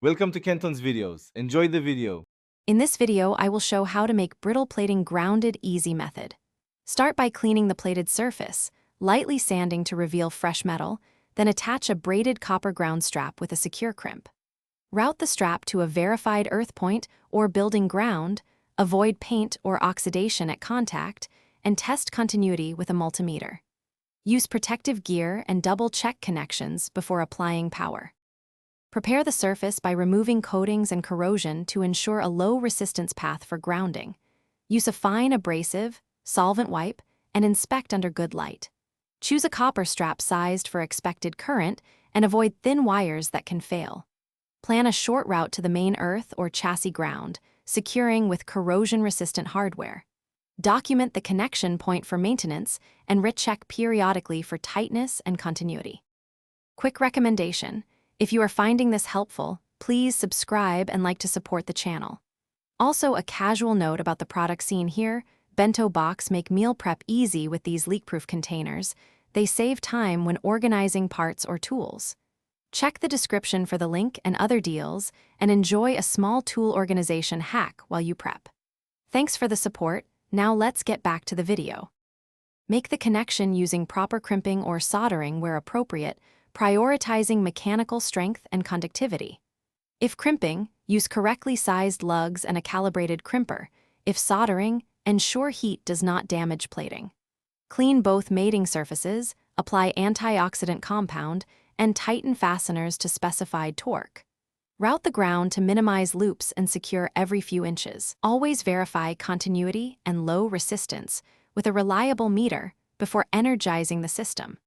Welcome to Kenton's videos. Enjoy the video. In this video, I will show how to make brittle plating grounded easy method. Start by cleaning the plated surface, lightly sanding to reveal fresh metal, then attach a braided copper ground strap with a secure crimp. Route the strap to a verified earth point or building ground, avoid paint or oxidation at contact, and test continuity with a multimeter. Use protective gear and double-check connections before applying power. Prepare the surface by removing coatings and corrosion to ensure a low-resistance path for grounding. Use a fine abrasive, solvent wipe, and inspect under good light. Choose a copper strap sized for expected current and avoid thin wires that can fail. Plan a short route to the main earth or chassis ground, securing with corrosion-resistant hardware. Document the connection point for maintenance and recheck periodically for tightness and continuity. Quick recommendation: if you are finding this helpful, please subscribe and like to support the channel. Also, a casual note about the products seen here: bento box make meal prep easy with these leak-proof containers. They save time when organizing parts or tools. Check the description for the link and other deals, and enjoy a small tool organization hack while you prep. Thanks for the support. Now let's get back to the video. Make the connection using proper crimping or soldering where appropriate, prioritizing mechanical strength and conductivity. If crimping, use correctly sized lugs and a calibrated crimper. If soldering, ensure heat does not damage plating. Clean both mating surfaces, apply antioxidant compound, and tighten fasteners to specified torque. Route the ground to minimize loops and secure every few inches. Always verify continuity and low resistance with a reliable meter before energizing the system.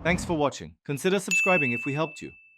Thanks for watching. Consider subscribing if we helped you.